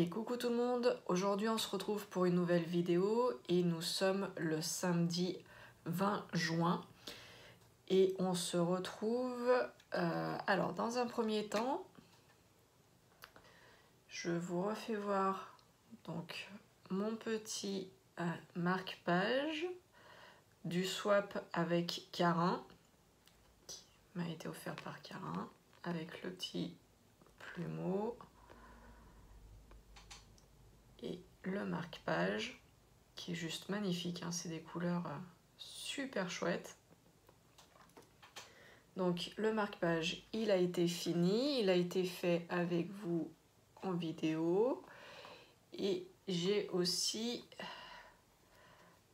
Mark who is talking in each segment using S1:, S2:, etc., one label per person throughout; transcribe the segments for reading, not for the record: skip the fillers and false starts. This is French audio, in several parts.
S1: Et coucou tout le monde, aujourd'hui on se retrouve pour une nouvelle vidéo et nous sommes le samedi 20 juin et on se retrouve, alors dans un premier temps, je vous refais voir donc mon petit marque-page du swap avec Carin, qui m'a été offert par Carin, avec le petit plumeau et le marque-page qui est juste magnifique, hein, c'est des couleurs super chouettes. Donc le marque-page il a été fini, il a été fait avec vous en vidéo et j'ai aussi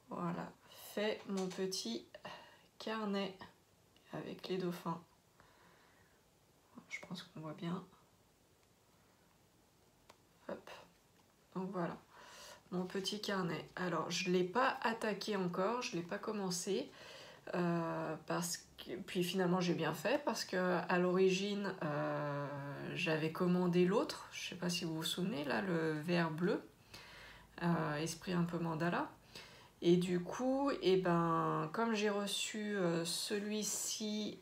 S1: voilà, fait mon petit carnet avec les dauphins. Je pense qu'on voit bien. Hop. Donc voilà, mon petit carnet. Alors je ne l'ai pas attaqué encore, je ne l'ai pas commencé. Parce que, puis finalement j'ai bien fait parce que à l'origine j'avais commandé l'autre, je sais pas si vous vous souvenez là, le vert bleu, esprit un peu mandala, et du coup et ben comme j'ai reçu celui-ci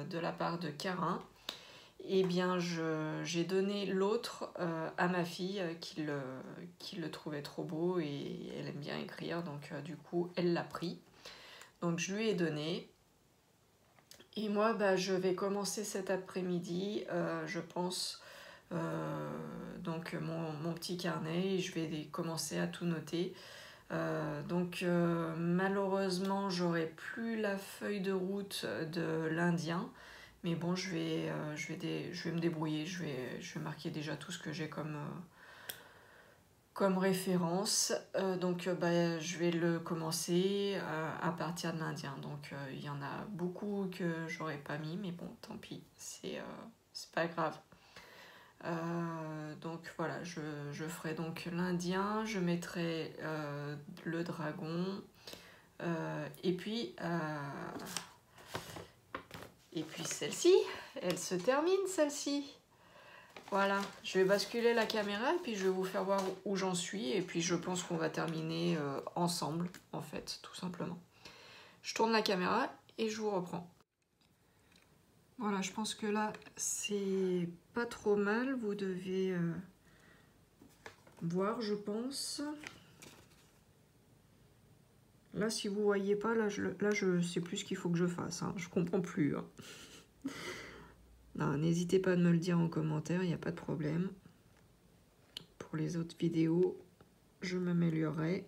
S1: de la part de Carin, et bien j'ai donné l'autre à ma fille qui le trouvait trop beau et elle aime bien écrire, donc du coup elle l'a pris. Donc je lui ai donné. Et moi, je vais commencer cet après-midi, je pense, donc mon petit carnet. Et je vais commencer à tout noter. Malheureusement, j'aurai plus la feuille de route de l'Indien. Mais bon, je vais me débrouiller. Je vais marquer déjà tout ce que j'ai comme référence, je vais le commencer à partir de l'Indien. Donc il y en a beaucoup que j'aurais pas mis, mais bon, tant pis, c'est pas grave. Donc voilà, je ferai donc l'Indien, je mettrai le dragon, et puis celle-ci, elle se termine celle-ci. Voilà, je vais basculer la caméra et puis je vais vous faire voir où j'en suis. Et puis je pense qu'on va terminer ensemble, en fait, tout simplement. Je tourne la caméra et je vous reprends. Voilà, je pense que là, c'est pas trop mal. Vous devez voir, je pense. Là, si vous voyez pas, là, je sais plus ce qu'il faut que je fasse. Hein. Je comprends plus. Hein. N'hésitez pas à me le dire en commentaire, il n'y a pas de problème. Pour les autres vidéos, je m'améliorerai.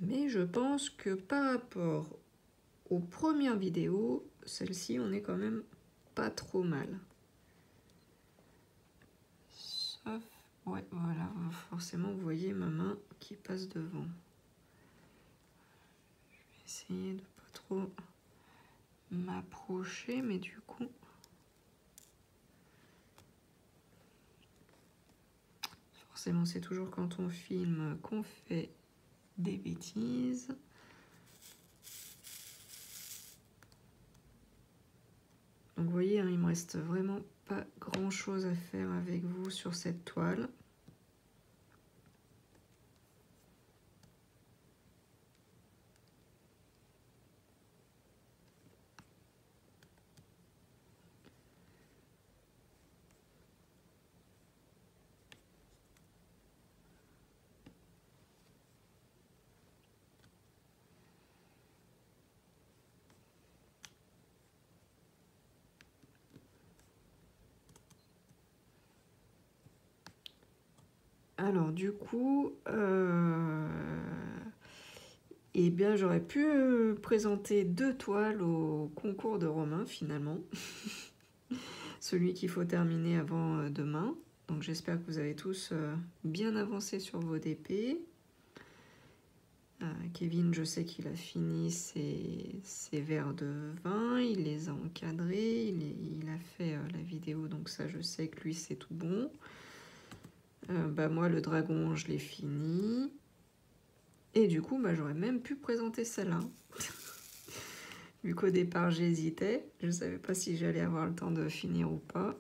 S1: Mais je pense que par rapport aux premières vidéos, celle-ci, on est quand même pas trop mal. Sauf, ouais, voilà, forcément, vous voyez ma main qui passe devant. Je vais essayer de pas trop m'approcher, mais du coup... Forcément, c'est toujours quand on filme qu'on fait des bêtises. Donc vous voyez, hein, il me reste vraiment pas grand chose à faire avec vous sur cette toile. Alors du coup, eh bien j'aurais pu présenter 2 toiles au concours de Romain finalement. Celui qu'il faut terminer avant demain. Donc j'espère que vous avez tous bien avancé sur vos DP. Kevin, je sais qu'il a fini ses verres de vin, il les a encadrés, il a fait la vidéo, donc ça je sais que lui c'est tout bon. Moi le dragon je l'ai fini. Et du coup j'aurais même pu présenter celle-là. vu qu'au départ j'hésitais, je ne savais pas si j'allais avoir le temps de finir ou pas.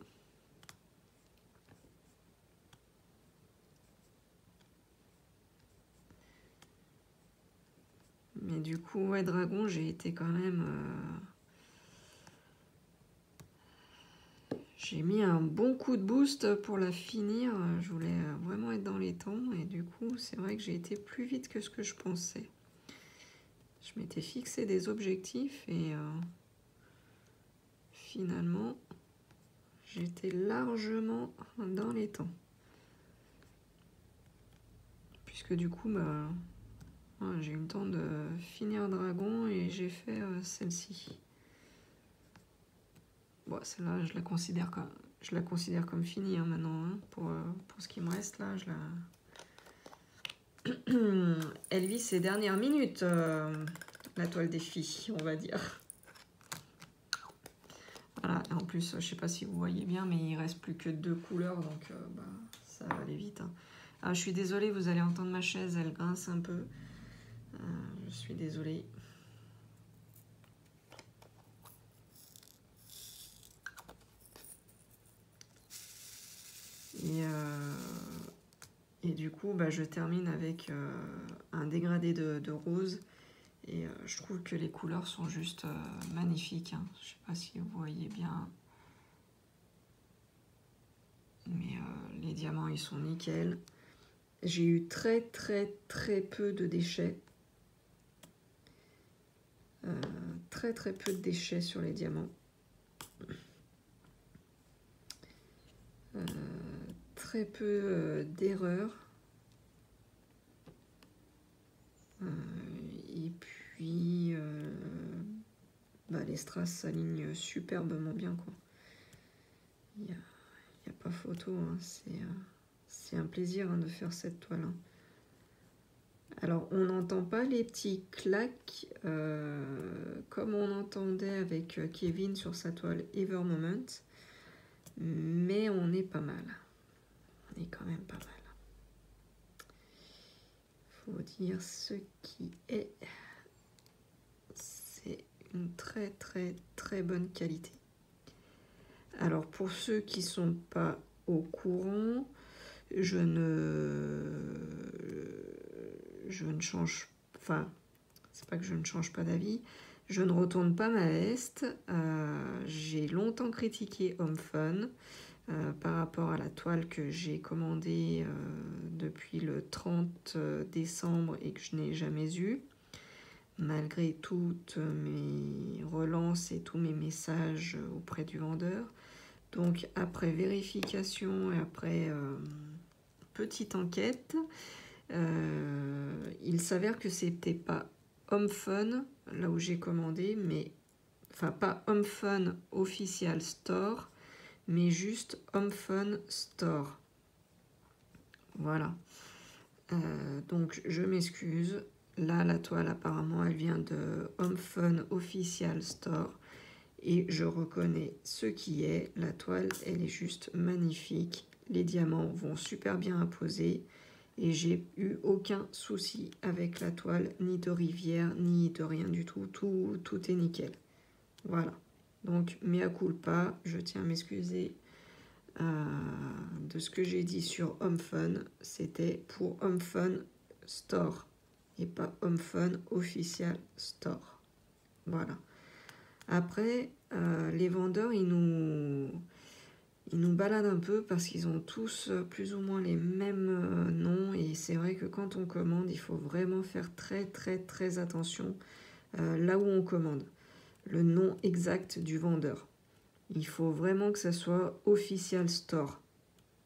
S1: Mais du coup, ouais, dragon, j'ai été quand même... J'ai mis un bon coup de boost pour la finir. Je voulais vraiment être dans les temps. Et du coup, c'est vrai que j'ai été plus vite que ce que je pensais. Je m'étais fixé des objectifs et finalement, j'étais largement dans les temps. Puisque du coup, bah, ouais, j'ai eu le temps de finir Dragon et j'ai fait celle-ci. Bon, celle-là, je la considère comme finie hein, maintenant. Hein, pour ce qui me reste là, je la... Elle vit ses dernières minutes, la toile des filles, on va dire. Voilà, et en plus, je sais pas si vous voyez bien, mais il reste plus que 2 couleurs, donc bah, ça va aller vite. Hein. Ah, je suis désolée, vous allez entendre ma chaise, elle grince un peu. Je suis désolée. Et du coup, bah, je termine avec un dégradé de rose. Et je trouve que les couleurs sont juste magnifiques. Hein. Je sais pas si vous voyez bien. Mais les diamants, ils sont nickel. J'ai eu très peu de déchets. Très peu de déchets sur les diamants. Très peu d'erreurs. Et puis, bah, les strass s'alignent superbement bien, quoi. Il n'y a pas photo, hein. C'est un plaisir hein, de faire cette toile. Hein. Alors, on n'entend pas les petits claques comme on entendait avec Kevin sur sa toile Ever Moment, mais on est pas mal. On est quand même pas mal. Faut dire ce qui est. C'est une très bonne qualité. Alors, pour ceux qui ne sont pas au courant, je ne change... Enfin, c'est pas que je ne change pas d'avis. Je ne retourne pas ma veste. J'ai longtemps critiqué Home Fun par rapport à la toile que j'ai commandée depuis le 30 décembre et que je n'ai jamais eue. Malgré toutes mes relances et tous mes messages auprès du vendeur. Donc après vérification et après petite enquête, il s'avère que c'était pas Home Fun, là où j'ai commandé, mais enfin pas Home Fun Official Store, mais juste Home Fun Store. Voilà. Donc je m'excuse. Là, la toile, apparemment, elle vient de Home Fun Official Store. Et je reconnais ce qui est. La toile, elle est juste magnifique. Les diamants vont super bien imposer. Et j'ai eu aucun souci avec la toile, ni de rivière, ni de rien du tout. Tout est nickel. Voilà. Donc, mea culpa, je tiens à m'excuser de ce que j'ai dit sur Home Fun. C'était pour Home Fun Store et pas Home Fun Official Store. Voilà. Après, les vendeurs, ils nous baladent un peu parce qu'ils ont tous plus ou moins les mêmes noms. Et c'est vrai que quand on commande, il faut vraiment faire très attention là où on commande. Le nom exact du vendeur. Il faut vraiment que ça soit Official Store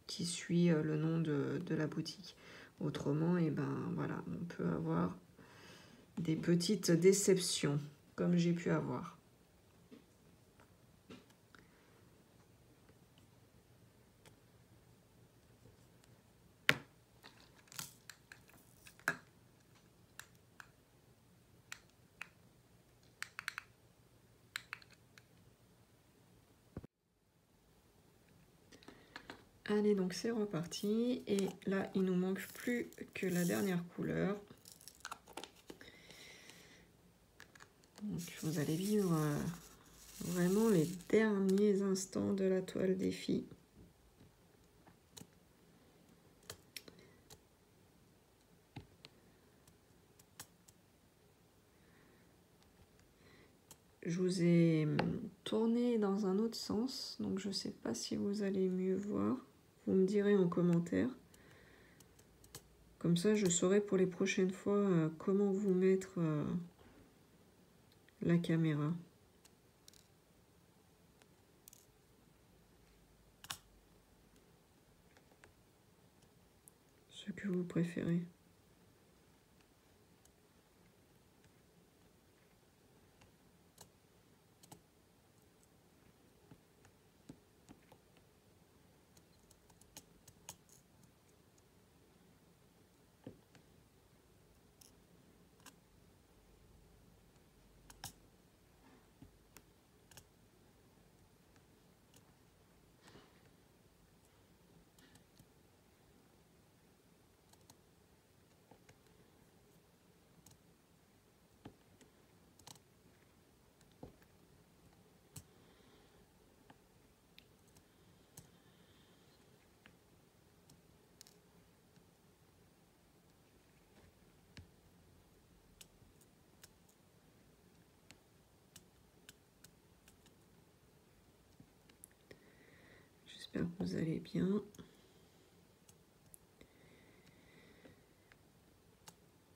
S1: qui suit le nom de la boutique. Autrement, et ben voilà, on peut avoir des petites déceptions comme j'ai pu avoir. Allez, donc c'est reparti. Et là, il nous manque plus que la dernière couleur. Donc vous allez vivre vraiment les derniers instants de la toile défi. Je vous ai tourné dans un autre sens, donc je ne sais pas si vous allez mieux voir. Vous me direz en commentaire. Comme ça, je saurai pour les prochaines fois comment vous mettre la caméra. Ce que vous préférez. J'espère que vous allez bien.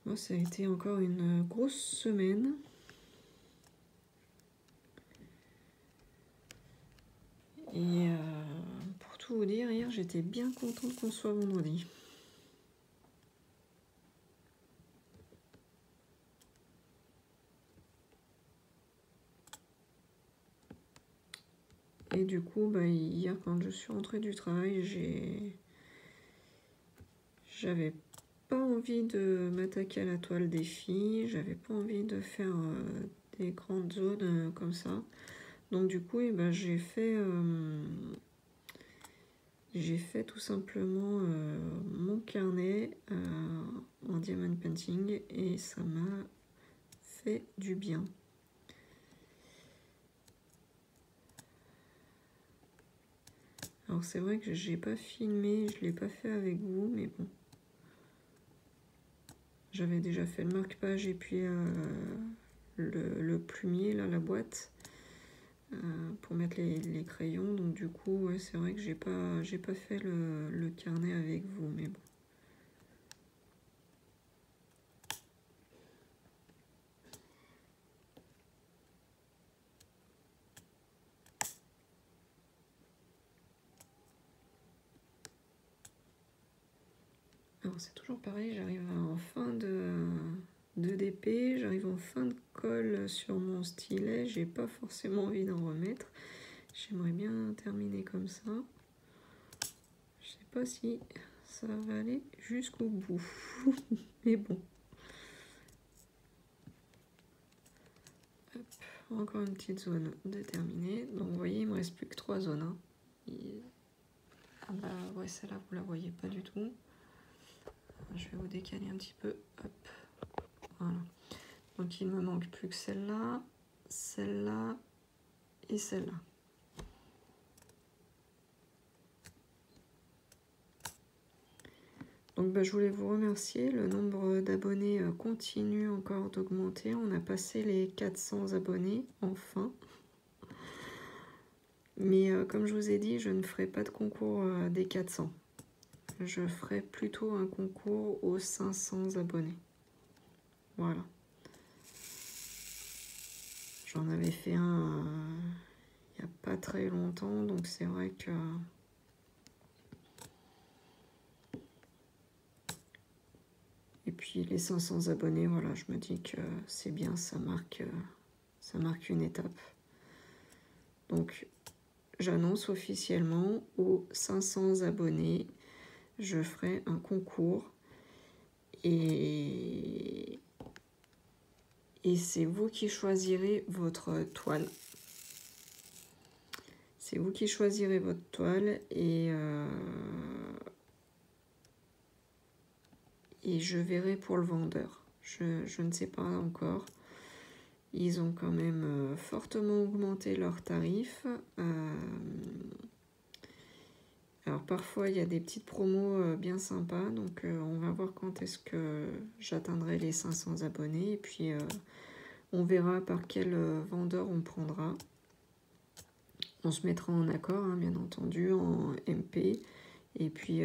S1: Moi, ça a été encore une grosse semaine. Et pour tout vous dire, hier, j'étais bien contente qu'on soit vendredi. Et du coup, hier, quand je suis rentrée du travail, j'avais pas envie de m'attaquer à la toile défi, j'avais pas envie de faire des grandes zones comme ça. Donc du coup, j'ai fait tout simplement mon carnet en diamond painting et ça m'a fait du bien. Alors c'est vrai que j'ai pas filmé, je l'ai pas fait avec vous, mais bon. J'avais déjà fait le marque-page et puis le plumier, là, la boîte, pour mettre les crayons. Donc du coup, ouais, c'est vrai que j'ai pas fait le carnet avec vous, mais bon. Alors c'est toujours pareil, j'arrive en fin de DP, j'arrive en fin de colle sur mon stylet, j'ai pas forcément envie d'en remettre. J'aimerais bien terminer comme ça. Je sais pas si ça va aller jusqu'au bout, mais bon. Hop, encore une petite zone de terminée. Donc vous voyez, il me reste plus que 3 zones. Hein. Ah bah ouais, celle-là vous la voyez pas du tout. Je vais vous décaler un petit peu. Hop. Voilà. Donc il me manque plus que celle-là, celle-là et celle-là. Donc je voulais vous remercier. Le nombre d'abonnés continue encore d'augmenter. On a passé les 400 abonnés, enfin. Mais comme je vous ai dit, je ne ferai pas de concours des 400. Je ferai plutôt un concours aux 500 abonnés. Voilà. J'en avais fait un il n'y a pas très longtemps, donc c'est vrai que... Et puis les 500 abonnés, voilà, je me dis que c'est bien, ça marque une étape. Donc j'annonce officiellement aux 500 abonnés, je ferai un concours et c'est vous qui choisirez votre toile. C'est vous qui choisirez votre toile et je verrai pour le vendeur. Je ne sais pas encore. Ils ont quand même fortement augmenté leurs tarifs. Alors parfois il y a des petites promos bien sympas, donc on va voir quand est-ce que j'atteindrai les 500 abonnés, et puis on verra par quel vendeur on prendra. On se mettra en accord, hein, bien entendu, en MP, et puis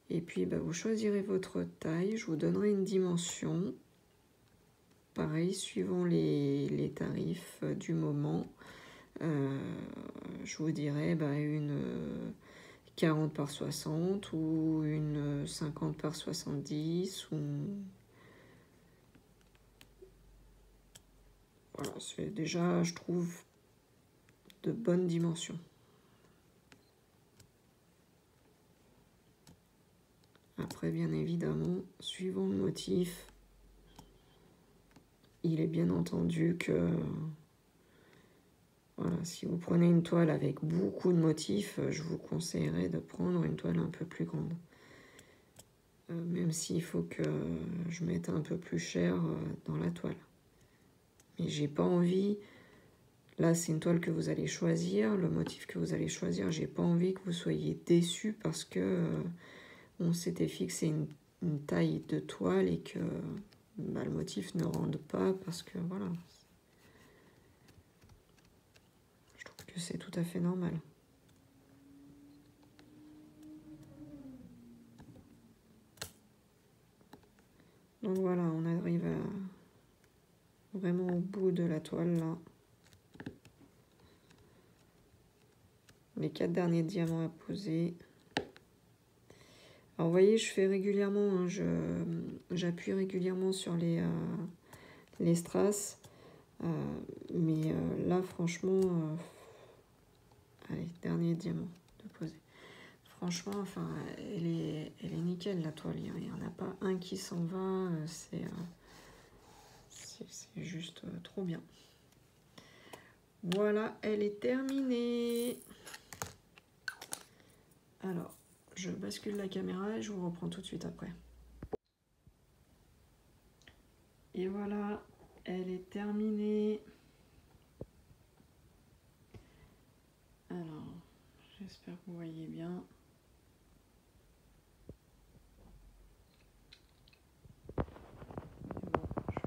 S1: vous choisirez votre taille, je vous donnerai une dimension, pareil, suivant les tarifs du moment. Je vous dirais une 40 par 60 ou une 50 par 70 ou... Voilà, c'est déjà, je trouve, de bonnes dimensions. Après, bien évidemment, suivant le motif, il est bien entendu que... Voilà, si vous prenez une toile avec beaucoup de motifs, je vous conseillerais de prendre une toile un peu plus grande. Même s'il faut que je mette un peu plus cher dans la toile. Mais j'ai pas envie... Là, c'est une toile que vous allez choisir, le motif que vous allez choisir. J'ai pas envie que vous soyez déçus parce que on s'était fixé une taille de toile et que le motif ne rende pas parce que voilà. Je trouve que c'est tout à fait normal. Donc voilà, on arrive vraiment au bout de la toile là. Les 4 derniers diamants à poser. Alors vous voyez, je fais régulièrement, hein, j'appuie régulièrement sur les strass. Mais là, franchement, allez, dernier diamant de poser. Franchement, enfin, elle est nickel la toile. Il n'y en a pas un qui s'en va. C'est juste trop bien. Voilà, elle est terminée. Alors, je bascule la caméra et je vous reprends tout de suite après. Et voilà, elle est terminée. Alors, j'espère que vous voyez bien. Je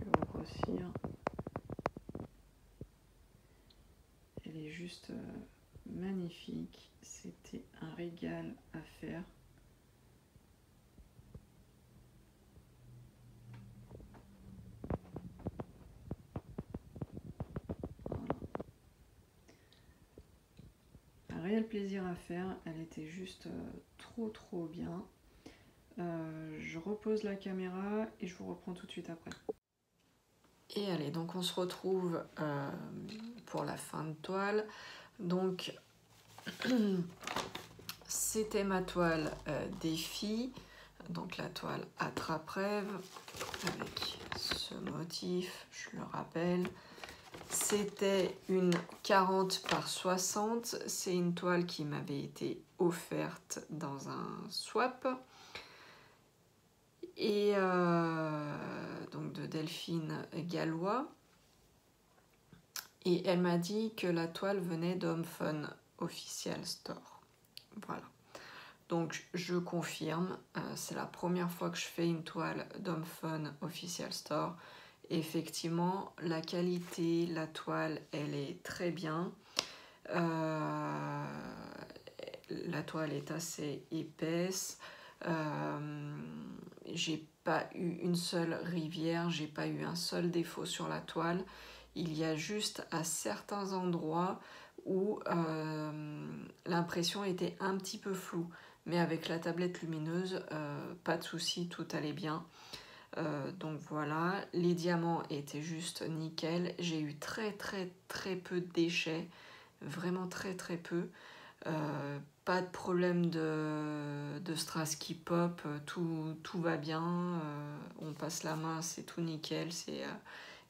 S1: vais regrossir. Elle est juste magnifique. C'était un régal à faire. Un réel plaisir à faire. Elle était juste trop bien. Je repose la caméra et je vous reprends tout de suite après. Et allez, donc on se retrouve pour la fin de toile. Donc c'était ma toile défi, donc la toile attrape-rêve avec ce motif, je le rappelle. C'était une 40 par 60, c'est une toile qui m'avait été offerte dans un swap. Et donc de Delphine Gallois. Et elle m'a dit que la toile venait d'Home Fun Official Store. Voilà. Donc je confirme, c'est la première fois que je fais une toile d'Home Fun Official Store. Et effectivement, la qualité, la toile, elle est très bien. La toile est assez épaisse. J'ai pas eu une seule rivière, j'ai pas eu un seul défaut sur la toile. Il y a juste à certains endroits où l'impression était un petit peu floue, mais avec la tablette lumineuse, pas de souci, tout allait bien. Donc voilà, les diamants étaient juste nickel. J'ai eu très peu de déchets, vraiment très peu. Pas de problème de strass qui pop, tout va bien, on passe la main, c'est tout nickel.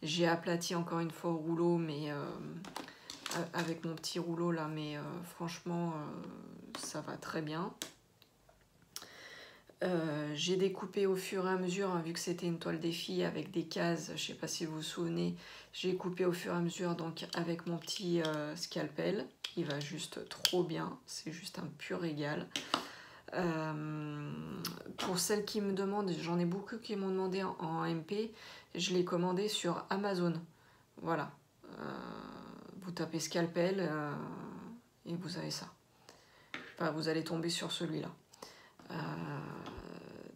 S1: J'ai aplati encore une fois au rouleau, mais avec mon petit rouleau là, mais franchement ça va très bien. J'ai découpé au fur et à mesure, hein, vu que c'était une toile défi avec des cases, je ne sais pas si vous vous souvenez, j'ai coupé au fur et à mesure donc avec mon petit scalpel. Il va juste trop bien, c'est juste un pur régal. Pour celles qui me demandent, j'en ai beaucoup qui m'ont demandé en MP, je l'ai commandé sur Amazon. Voilà. Vous tapez scalpel et vous avez ça. Enfin, vous allez tomber sur celui-là.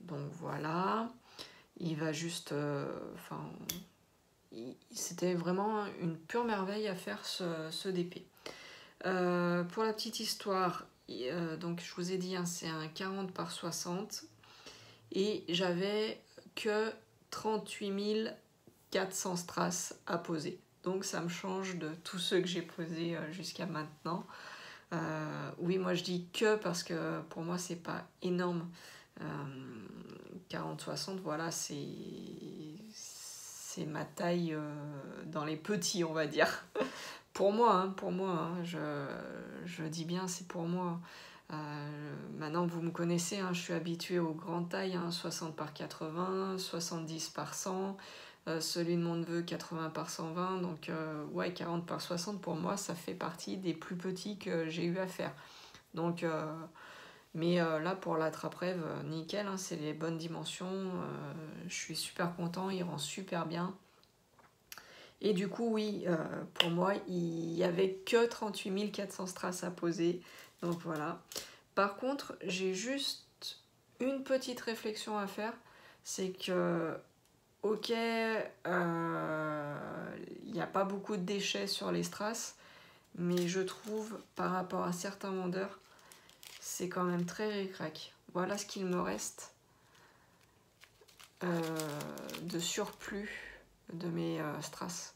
S1: Donc voilà. Il va juste... c'était vraiment une pure merveille à faire ce DP. Pour la petite histoire, donc je vous ai dit, hein, c'est un 40 par 60 et j'avais que 38 400 strass à poser. Donc ça me change de tous ceux que j'ai posés jusqu'à maintenant. Oui, moi je dis que parce que pour moi c'est pas énorme. 40-60, voilà, c'est ma taille dans les petits, on va dire. Pour moi, hein, je dis bien, c'est pour moi. Maintenant, vous me connaissez, hein, je suis habituée aux grandes tailles, hein, 60 par 80, 70 par 100, celui de mon neveu 80 par 120, donc ouais, 40 par 60, pour moi, ça fait partie des plus petits que j'ai eu à faire. Donc, mais là, pour la trappe-rêve, nickel, hein, c'est les bonnes dimensions, je suis super content, il rend super bien. Et du coup, oui, pour moi, il n'y avait que 38 400 strass à poser. Donc voilà. Par contre, j'ai juste une petite réflexion à faire. C'est que, ok, il n'y a pas beaucoup de déchets sur les strass. Mais je trouve, par rapport à certains vendeurs, c'est quand même très ric-rac. Voilà ce qu'il me reste de surplus de mes strass.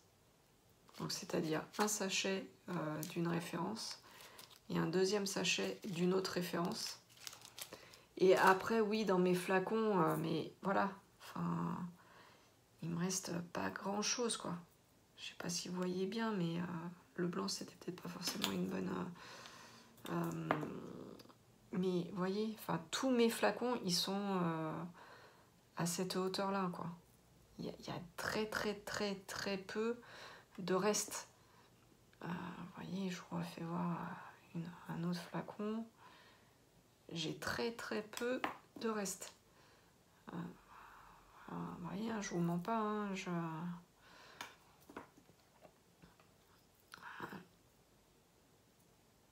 S1: Donc c'est-à-dire un sachet d'une référence et un deuxième sachet d'une autre référence. Et après, oui, dans mes flacons, mais voilà, enfin, il me reste pas grand-chose, quoi. Je sais pas si vous voyez bien, mais le blanc, c'était peut-être pas forcément une bonne... mais vous voyez, enfin, tous mes flacons, ils sont à cette hauteur-là, quoi. Il y a très, très, très, très peu de reste. Vous voyez, je vous refais voir un autre flacon. J'ai très très peu de reste. Vous voyez, hein, je vous mens pas. Hein,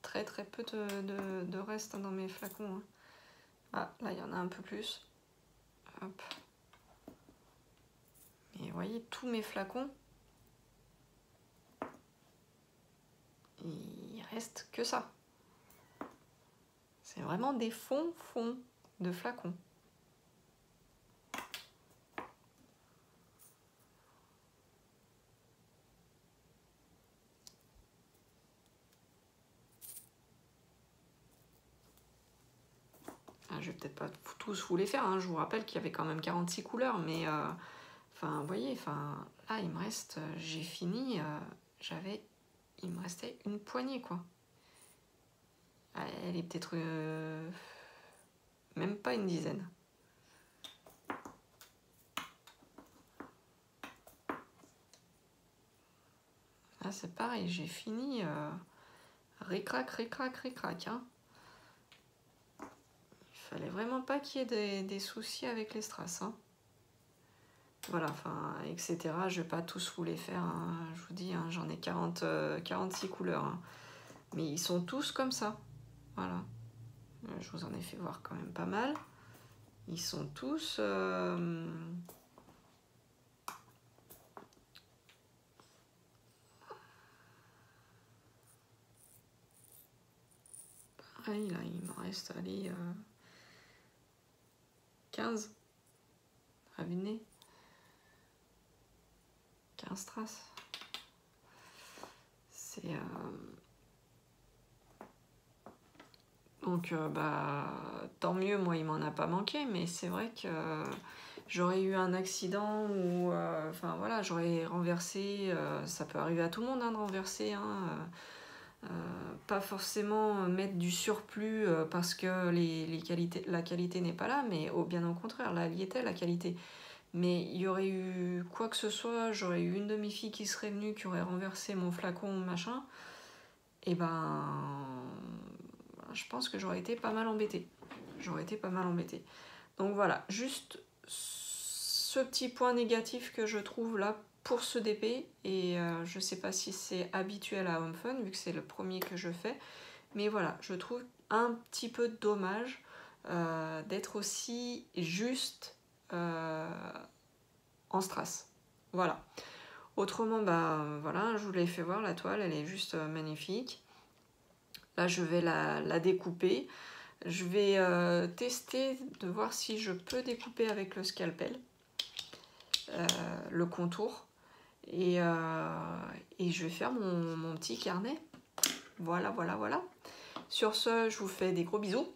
S1: très très peu de reste dans mes flacons. Hein. Ah, là il y en a un peu plus. Hop. Et vous voyez, tous mes flacons, il reste que ça. C'est vraiment des fonds de flacons. Je vais peut-être pas tous vous les faire, hein. Je vous rappelle qu'il y avait quand même 46 couleurs, mais enfin, vous voyez, enfin, là il me reste, j'ai fini, il me restait une poignée, quoi. Elle est peut-être même pas une dizaine. Là c'est pareil, j'ai fini ric-rac, ric-rac, ric-rac, hein. Il fallait vraiment pas qu'il y ait des soucis avec les strass, hein. Voilà, enfin, etc. Je vais pas tous vous les faire, hein. Je vous dis, hein, j'en ai 46 couleurs, hein. Mais ils sont tous comme ça. Voilà. Je vous en ai fait voir quand même pas mal. Ils sont tous... pareil, là, il me reste, allez, 15 à viner. 15 strass. C'est... Donc, bah, tant mieux, moi, il m'en a pas manqué, mais c'est vrai que j'aurais eu un accident ou... Enfin, voilà, j'aurais renversé... ça peut arriver à tout le monde, hein, de renverser, hein, Pas forcément mettre du surplus parce que la qualité n'est pas là, mais bien au contraire, là, elle y était, la qualité. Mais il y aurait eu quoi que ce soit, j'aurais eu une de mes filles qui serait venue, qui aurait renversé mon flacon, machin, et ben, je pense que j'aurais été pas mal embêtée. Donc voilà, juste ce petit point négatif que je trouve là pour ce DP, et je sais pas si c'est habituel à HomeFun, vu que c'est le premier que je fais, mais voilà, je trouve un petit peu dommage d'être aussi juste en strass. Voilà. Autrement, bah voilà, je vous l'ai fait voir, la toile, elle est juste magnifique. Là, je vais la découper. Je vais tester de voir si je peux découper avec le scalpel le contour. Et je vais faire mon petit carnet. Voilà. Sur ce, je vous fais des gros bisous.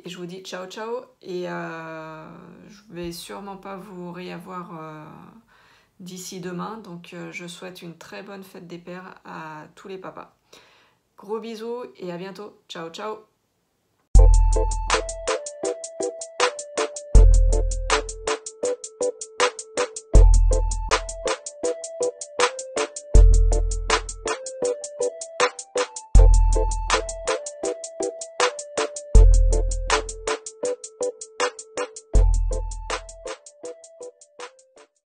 S1: Et je vous dis ciao ciao. Et je vais sûrement pas vous réavoir d'ici demain. Donc je souhaite une très bonne fête des pères à tous les papas. Gros bisous et à bientôt. Ciao ciao.